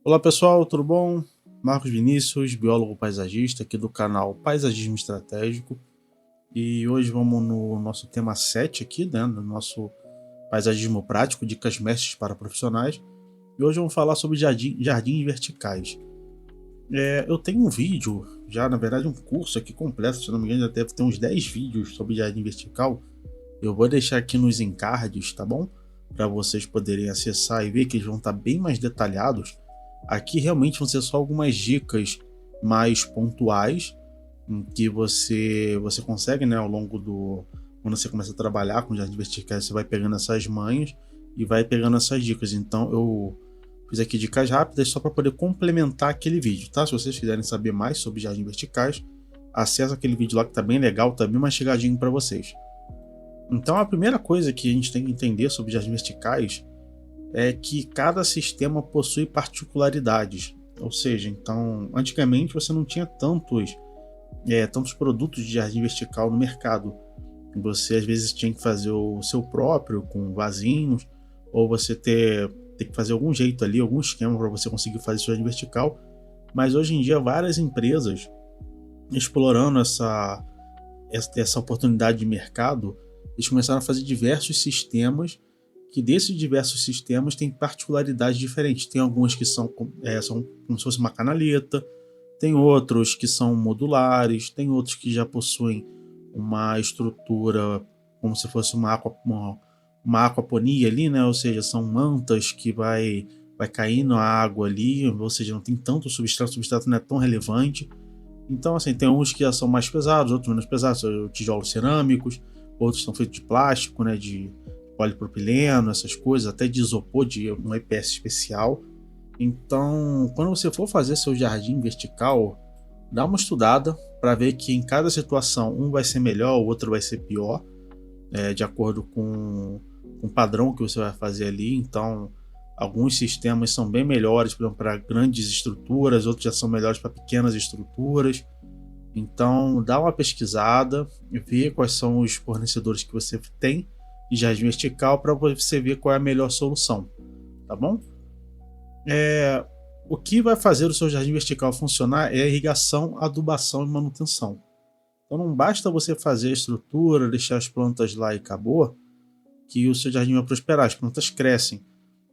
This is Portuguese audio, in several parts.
Olá pessoal, tudo bom? Marcos Vinícius, biólogo paisagista aqui do canal Paisagismo Estratégico, e hoje vamos no nosso tema 7 aqui, né, no nosso Paisagismo Prático, Dicas Mestres para Profissionais, e hoje vamos falar sobre jardins verticais. Eu tenho um vídeo, já na verdade um curso aqui completo, se não me engano já deve ter uns 10 vídeos sobre jardim vertical. Eu vou deixar aqui nos encards, tá bom? Para vocês poderem acessar e ver que eles vão estar bem mais detalhados. Aqui realmente vão ser só algumas dicas mais pontuais em que você consegue, né, ao longo do quando você começa a trabalhar com jardins verticais, você vai pegando essas manhas e vai pegando essas dicas. Então eu fiz aqui dicas rápidas só para poder complementar aquele vídeo, tá? Se vocês quiserem saber mais sobre jardins verticais, acessa aquele vídeo lá que tá bem legal, tá bem mastigadinho para vocês. Então a primeira coisa que a gente tem que entender sobre jardins verticais é que cada sistema possui particularidades. Ou seja, então antigamente você não tinha tantos produtos de jardim vertical no mercado. Você às vezes tinha que fazer o seu próprio com vasinhos, ou você ter que fazer algum jeito ali, algum esquema para você conseguir fazer seu jardim vertical. Mas hoje em dia várias empresas explorando essa oportunidade de mercado, eles começaram a fazer diversos sistemas, que desses diversos sistemas têm particularidades diferentes. Tem alguns que são como se fosse uma canaleta, tem outros que são modulares, tem outros que já possuem uma estrutura como se fosse uma aquaponia ali, né? Ou seja, são mantas que vai caindo a água ali, ou seja, não tem tanto substrato, o substrato não é tão relevante. Então, assim, tem uns que já são mais pesados, outros menos pesados, tijolos cerâmicos, outros são feitos de plástico, né, de polipropileno, essas coisas, até de isopor, de um EPS especial. Então, quando você for fazer seu jardim vertical, dá uma estudada para ver que em cada situação um vai ser melhor, o outro vai ser pior, de acordo com o padrão que você vai fazer ali. Então, alguns sistemas são bem melhores, por exemplo, para grandes estruturas, outros já são melhores para pequenas estruturas. Então, dá uma pesquisada, vê quais são os fornecedores que você tem de jardim vertical para você ver qual é a melhor solução, tá bom? O que vai fazer o seu jardim vertical funcionar é a irrigação, adubação e manutenção. Então não basta você fazer a estrutura, deixar as plantas lá e acabou, que o seu jardim vai prosperar, as plantas crescem.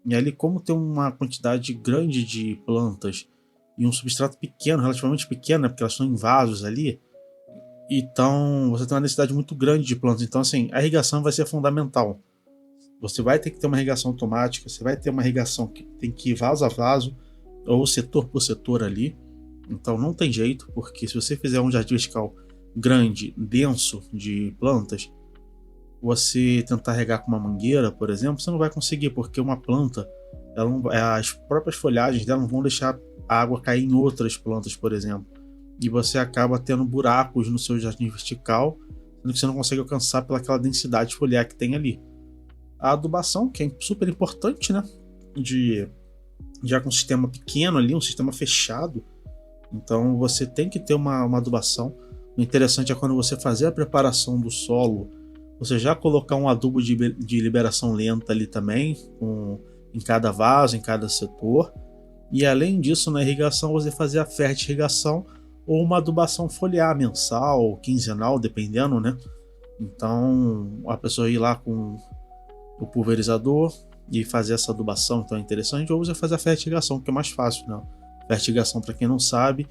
E ali, como tem uma quantidade grande de plantas e um substrato pequeno, relativamente pequeno, né, porque elas estão em vasos ali, então você tem uma necessidade muito grande de plantas. Então, assim, a irrigação vai ser fundamental. Você vai ter que ter uma irrigação automática, você vai ter uma irrigação que tem que ir vaso a vaso, ou setor por setor ali. Então não tem jeito, porque se você fizer um jardim vertical grande, denso de plantas, você tentar regar com uma mangueira, por exemplo, você não vai conseguir, porque uma planta, as próprias folhagens dela não vão deixar a água cair em outras plantas, por exemplo. E você acaba tendo buracos no seu jardim vertical, sendo que você não consegue alcançar pelaquela densidade foliar que tem ali. A adubação, que é super importante, né? De já com um sistema pequeno ali, um sistema fechado. Então você tem que ter uma adubação. O interessante é quando você fazer a preparação do solo, você já colocar um adubo de liberação lenta ali também, em cada vaso, em cada setor. E além disso, na irrigação, você fazer a fertirrigação ou uma adubação foliar mensal, quinzenal, dependendo, né? Então a pessoa ir lá com o pulverizador e fazer essa adubação, então é interessante, ou você fazer a fertirrigação, que é mais fácil, né? Fertirrigação, para quem não sabe,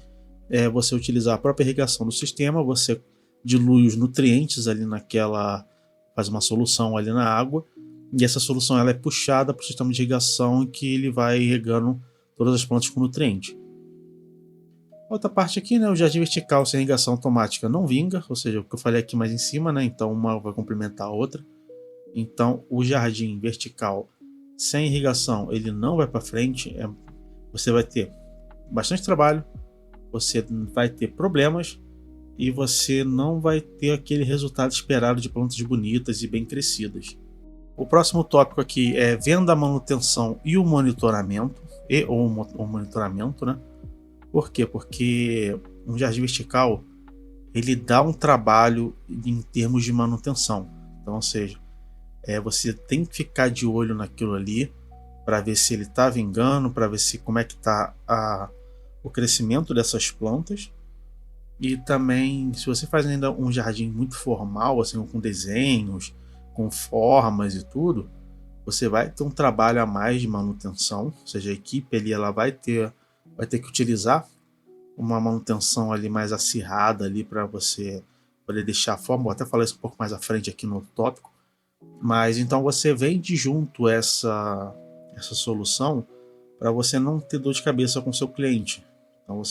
é você utilizar a própria irrigação do sistema, você dilui os nutrientes ali faz uma solução ali na água, e essa solução ela é puxada para o sistema de irrigação em que ele vai irrigando todas as plantas com nutriente. Outra parte aqui, né, o jardim vertical sem irrigação automática não vinga, ou seja, o que eu falei aqui mais em cima, né, então uma vai complementar a outra. Então, o jardim vertical sem irrigação, ele não vai para frente, você vai ter bastante trabalho, você vai ter problemas e você não vai ter aquele resultado esperado de plantas bonitas e bem crescidas. O próximo tópico aqui é venda, manutenção e o monitoramento, o monitoramento, né? Por quê? Porque um jardim vertical, ele dá um trabalho em termos de manutenção. Então, ou seja, você tem que ficar de olho naquilo ali, para ver se ele está vingando, para ver se como é que está o crescimento dessas plantas. E também, se você faz ainda um jardim muito formal, assim, com desenhos, com formas e tudo, você vai ter um trabalho a mais de manutenção, ou seja, a equipe ali ela vai ter que utilizar uma manutenção ali mais acirrada ali para você poder deixar a forma. Vou até falar isso um pouco mais à frente aqui no tópico. Mas então você vende junto essa solução para você não ter dor de cabeça com o seu cliente. Então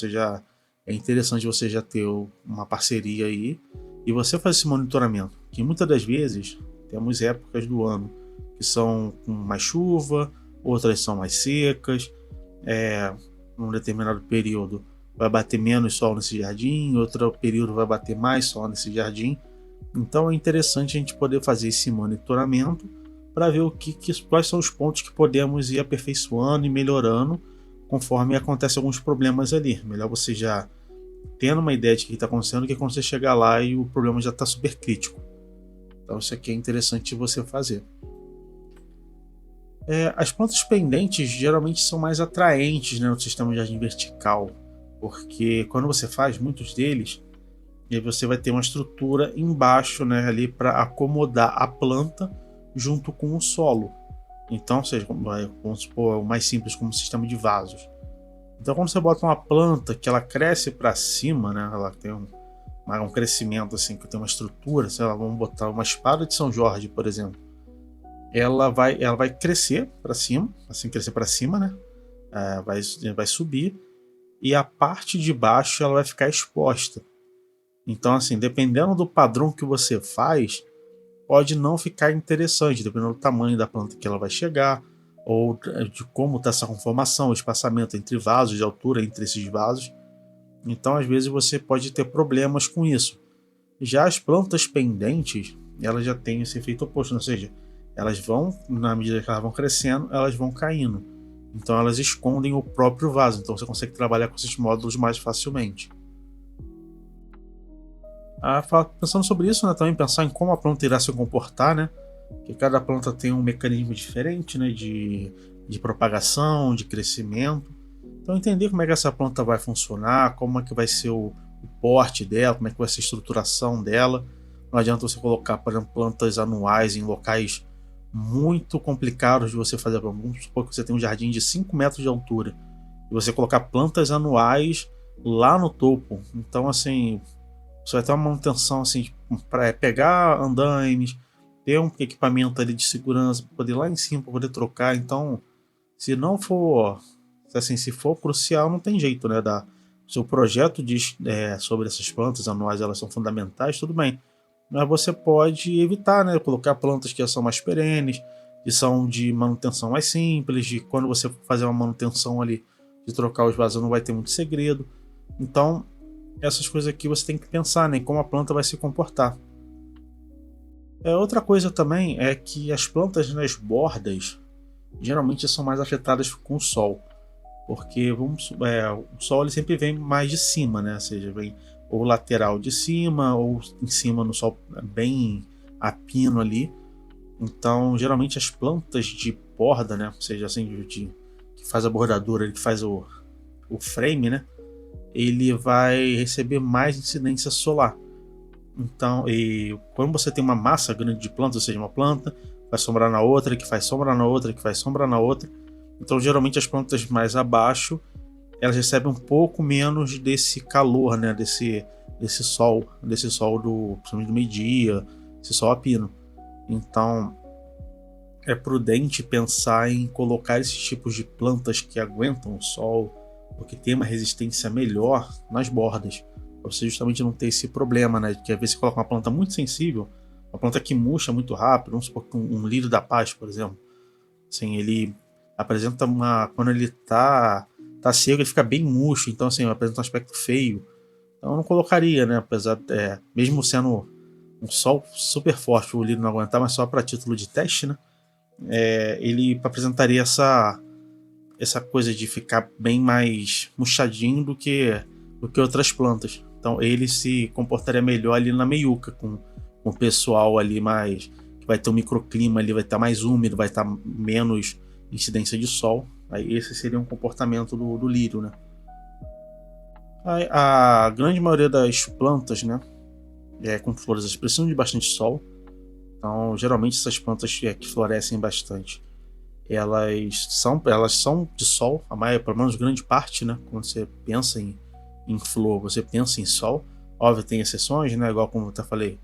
é interessante você já ter uma parceria aí e você fazer esse monitoramento. Que muitas das vezes temos épocas do ano que são com mais chuva, outras são mais secas. Num determinado período vai bater menos sol nesse jardim, outro período vai bater mais sol nesse jardim. Então é interessante a gente poder fazer esse monitoramento para ver quais são os pontos que podemos ir aperfeiçoando e melhorando conforme acontecem alguns problemas ali. Melhor você já tendo uma ideia de o que está acontecendo, que quando você chegar lá e o problema já está super crítico. Então isso aqui é interessante você fazer. As plantas pendentes geralmente são mais atraentes, né, no sistema de jardim vertical, porque quando você faz muitos deles, e aí você vai ter uma estrutura embaixo, né, ali para acomodar a planta junto com o solo. Então, ou seja, vamos supor, o mais simples como um sistema de vasos. Então, quando você bota uma planta que ela cresce para cima, né, ela tem um crescimento assim, que tem uma estrutura, sei lá, vamos botar uma espada de São Jorge, por exemplo. Ela vai crescer para cima, assim crescer para cima, né? Vai subir e a parte de baixo ela vai ficar exposta. Então, assim, dependendo do padrão que você faz, pode não ficar interessante, dependendo do tamanho da planta que ela vai chegar, ou de como está essa conformação, o espaçamento entre vasos, de altura entre esses vasos. Então, às vezes, você pode ter problemas com isso. Já as plantas pendentes, elas já têm esse efeito oposto, ou seja, elas vão, na medida que elas vão crescendo, elas vão caindo. Então, elas escondem o próprio vaso, então você consegue trabalhar com esses módulos mais facilmente. Pensando sobre isso, né, também pensar em como a planta irá se comportar, né? Porque cada planta tem um mecanismo diferente, né, de propagação, de crescimento. Então entender como é que essa planta vai funcionar, como é que vai ser o porte dela, como é que vai ser a estruturação dela. Não adianta você colocar, por exemplo, plantas anuais em locais muito complicados de você fazer. Vamos supor que você tem um jardim de 5 metros de altura e você colocar plantas anuais lá no topo. Então, assim, você vai ter uma manutenção assim, para pegar andaimes, ter um equipamento ali de segurança, poder ir lá em cima, para poder trocar. Então, se não for, assim, se for crucial, não tem jeito, né? Seu projeto diz sobre essas plantas anuais, elas são fundamentais, tudo bem. Mas você pode evitar, né? Colocar plantas que são mais perenes, que são de manutenção mais simples, de quando você fazer uma manutenção ali, de trocar os vasos não vai ter muito segredo. Então, essas coisas aqui você tem que pensar, né, em como a planta vai se comportar. Outra coisa também é que as plantas nas bordas geralmente são mais afetadas com o sol, porque o sol ele sempre vem mais de cima, né? Ou seja, vem ou lateral de cima ou em cima no sol bem a pino ali. Então, geralmente as plantas de borda, né? Ou seja, assim, que faz a bordadura, ele que faz o frame, né? Ele vai receber mais incidência solar. Então, e quando você tem uma massa grande de plantas, ou seja, uma planta vai sombrar na outra, que faz sombra na outra, que faz sombra na outra. Então, geralmente as plantas mais abaixo, elas recebem um pouco menos desse calor, né, desse sol principalmente do meio-dia, esse sol a pino. Então, é prudente pensar em colocar esses tipos de plantas que aguentam o sol, porque tem uma resistência melhor nas bordas, para você justamente não ter esse problema, né? Que às vezes você coloca uma planta muito sensível, uma planta que murcha muito rápido, vamos supor que um lírio da paz, por exemplo, assim, ele apresenta quando ele tá seco, ele fica bem murcho, então assim, apresenta um aspecto feio. Então eu não colocaria, né? Apesar, mesmo sendo um sol super forte, o lírio não aguentar, mas só para título de teste, né? Ele apresentaria essa coisa de ficar bem mais murchadinho do que outras plantas. Então ele se comportaria melhor ali na meiuca, com o pessoal ali mais, que vai ter um microclima ali, vai estar mais úmido, vai estar menos incidência de sol. Aí esse seria um comportamento do lírio, né? Aí, a grande maioria das plantas, né, com flores, elas precisam de bastante sol. Então, geralmente essas plantas que florescem bastante, elas são de sol, a maioria, pelo menos grande parte, né? Quando você pensa em flor, você pensa em sol. Óbvio, tem exceções, né? Igual como eu até falei,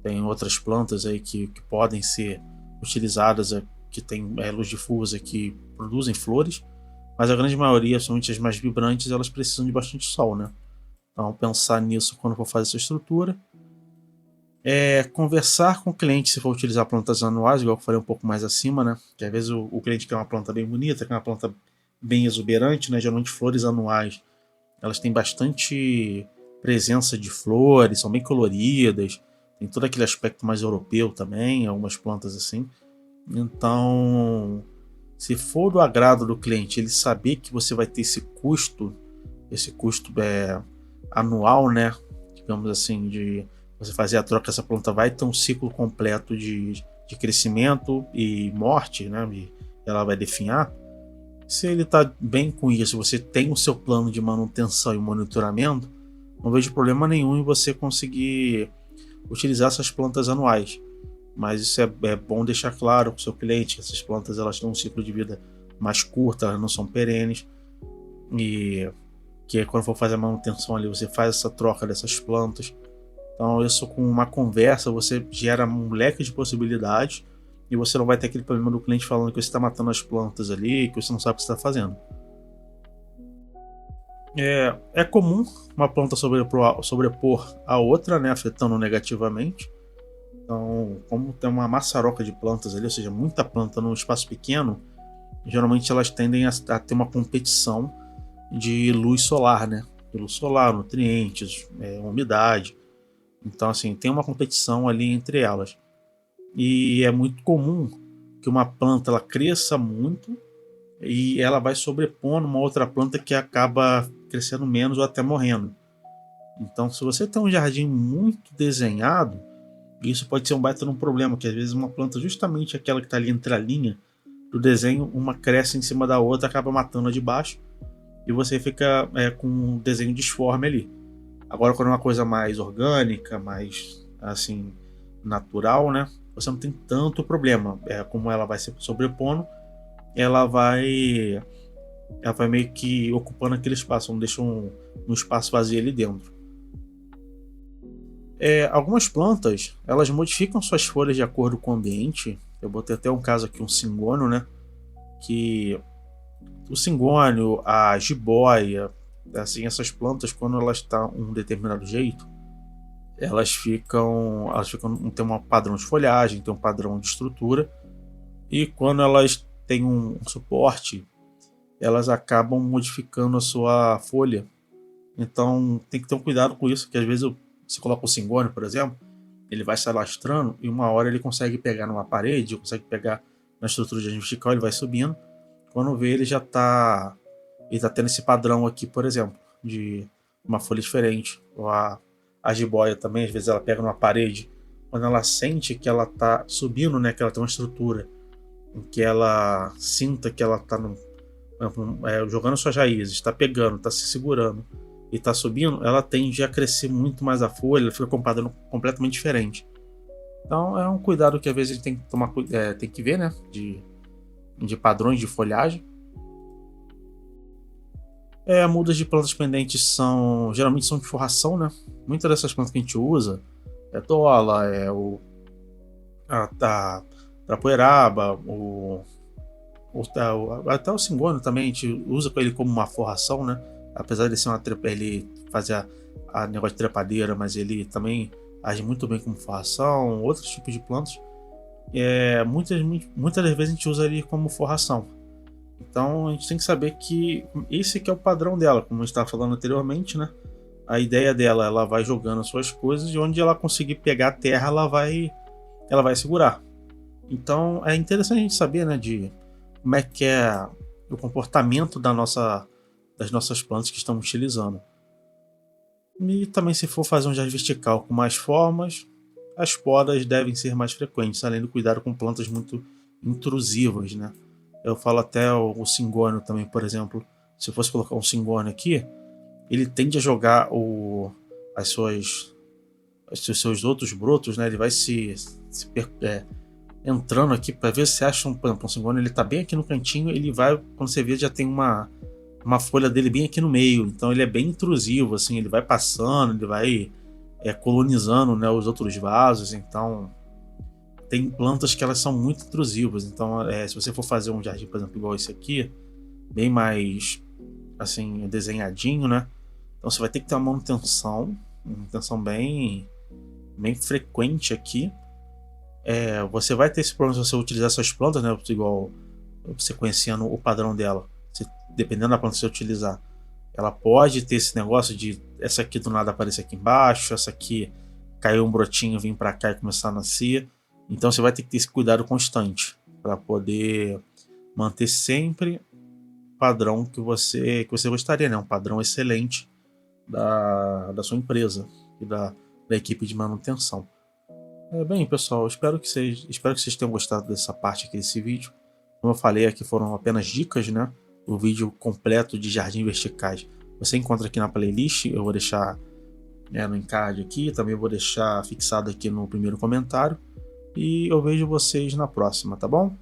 tem outras plantas aí que podem ser utilizadas, que tem luz difusa, que produzem flores, mas a grande maioria, somente as mais vibrantes, elas precisam de bastante sol, né? Então, pensar nisso quando for fazer essa estrutura. Conversar com o cliente se for utilizar plantas anuais, igual eu falei um pouco mais acima, né? Que às vezes o cliente quer uma planta bem bonita, quer uma planta bem exuberante, né? Geralmente flores anuais, elas têm bastante presença de flores, são bem coloridas, tem todo aquele aspecto mais europeu também, algumas plantas assim. Então, se for do agrado do cliente, ele saber que você vai ter esse custo anual, né? Digamos assim, de você fazer a troca, essa planta vai ter um ciclo completo de crescimento e morte, né? E ela vai definhar. Se ele está bem com isso, você tem o seu plano de manutenção e monitoramento, não vejo problema nenhum em você conseguir utilizar essas plantas anuais. Mas isso é bom deixar claro para o seu cliente que essas plantas elas têm um ciclo de vida mais curto, elas não são perenes, e que quando for fazer a manutenção ali, você faz essa troca dessas plantas. Então, isso com uma conversa, você gera um leque de possibilidades e você não vai ter aquele problema do cliente falando que você está matando as plantas ali, que você não sabe o que você está fazendo. É comum uma planta sobrepor a outra, né, afetando negativamente. Então, como tem uma maçaroca de plantas ali, ou seja, muita planta num espaço pequeno, geralmente elas tendem a ter uma competição de luz solar, né? De luz solar, nutrientes, umidade. Então, assim, tem uma competição ali entre elas. E é muito comum que uma planta ela cresça muito e ela vai sobrepondo uma outra planta que acaba crescendo menos ou até morrendo. Então, se você tem um jardim muito desenhado, isso pode ser um baita um problema, que às vezes uma planta, justamente aquela que está ali entre a linha do desenho, uma cresce em cima da outra, acaba matando a de baixo, e você fica com um desenho disforme ali. Agora, quando é uma coisa mais orgânica, mais assim, natural, né? Você não tem tanto problema. Como ela vai se sobrepondo, ela vai, ela vai meio que ocupando aquele espaço, não deixa um espaço vazio ali dentro. Algumas plantas, elas modificam suas folhas de acordo com o ambiente. Eu botei até um caso aqui, um cingônio, né? Que o cingônio, a jiboia, assim, essas plantas, quando elas estão um determinado jeito, elas ficam tem um padrão de folhagem, tem um padrão de estrutura, e quando elas têm um suporte, elas acabam modificando a sua folha. Então tem que ter um cuidado com isso, que às vezes você coloca o cingônio, por exemplo, ele vai se alastrando e uma hora ele consegue pegar numa parede, consegue pegar na estrutura de vertical, ele vai subindo. Quando vê, ele tá tendo esse padrão aqui, por exemplo, de uma folha diferente. Ou a jiboia também, às vezes ela pega numa parede, quando ela sente que ela tá subindo, né, que ela tem uma estrutura, em que ela sinta que ela tá jogando suas raízes, está pegando, está se segurando e está subindo, ela tende a crescer muito mais a folha, ela fica com um padrão completamente diferente. Então é um cuidado que às vezes a gente tem que tomar, tem que ver, né, de padrões de folhagem. Mudas de plantas pendentes geralmente são de forração, né? Muitas dessas plantas que a gente usa tola, a trapoeraba, até o cingônio também a gente usa ele como uma forração, né? Apesar de ser ele fazer a negócio de trepadeira, mas ele também age muito bem como forração. Outros tipos de plantas, muitas das vezes a gente usa ele como forração. Então a gente tem que saber que esse que é o padrão dela, como a gente estava falando anteriormente, né? A ideia dela, ela vai jogando as suas coisas e onde ela conseguir pegar a terra, ela vai segurar. Então é interessante a gente saber, né, de como é que é o comportamento das nossas plantas que estamos utilizando. E também, se for fazer um jardim vertical com mais formas, as podas devem ser mais frequentes, além do cuidado com plantas muito intrusivas, né? Eu falo até o Singônio também, por exemplo. Se eu fosse colocar um Singônio aqui, ele tende a jogar as suas, os seus outros brotos, né? Ele vai entrando aqui para ver se acha um Singônio. Ele tá bem aqui no cantinho, ele vai, quando você vê, já tem uma folha dele bem aqui no meio. Então ele é bem intrusivo, assim, ele vai passando, ele vai colonizando, né, os outros vasos. Então tem plantas que elas são muito intrusivas. Então se você for fazer um jardim, por exemplo, igual esse aqui, bem mais assim, desenhadinho, né? Então você vai ter que ter uma manutenção bem frequente aqui. Você vai ter esse problema se você utilizar essas plantas, né? Igual você conhecendo o padrão dela. Dependendo da planta que você utilizar, ela pode ter esse negócio de essa aqui do nada aparecer aqui embaixo, essa aqui caiu um brotinho, vir para cá e começar a nascer. Então você vai ter que ter esse cuidado constante para poder manter sempre o padrão que você gostaria, né? Um padrão excelente da sua empresa e da equipe de manutenção. Bem, pessoal, espero que vocês tenham gostado dessa parte aqui desse vídeo. Como eu falei, aqui foram apenas dicas, né? O vídeo completo de jardins verticais você encontra aqui na playlist. Eu vou deixar no encard aqui, também vou deixar fixado aqui no primeiro comentário. E eu vejo vocês na próxima, tá bom?